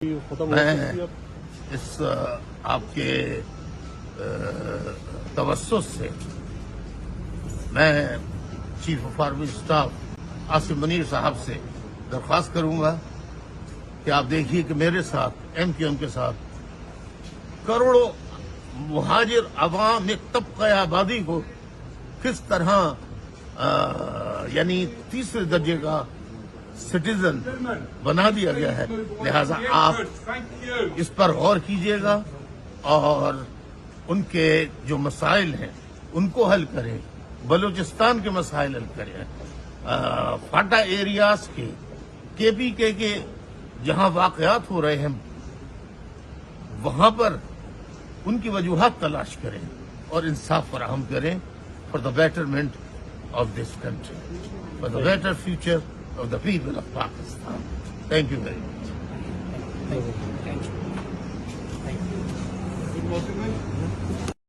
میں اس آپ کے توسط سے میں chief of army staff Asim Munir صاحب سے درخواست کروں گا کہ آپ دیکھیے کہ میرے ساتھ ایم کیو ایم کے ساتھ کروڑوں مہاجر عوام ایک طبقہ آبادی کو کس طرح یعنی تیسرے درجے کا سٹیزن بنا دیا گیا ہے. لہذا آپ اس پر غور کیجیے گا اور ان کے جو مسائل ہیں ان کو حل کریں. بلوچستان کے مسائل حل کریں. فاٹا ایریاز کے پی کے جہاں واقعات ہو رہے ہیں وہاں پر ان کی وجوہات تلاش کریں اور انصاف فراہم کریں for the betterment of this country, for the better future of the people of Pakistan. Thank you very much. Thank you. Thank you. Thank you. Good motivation.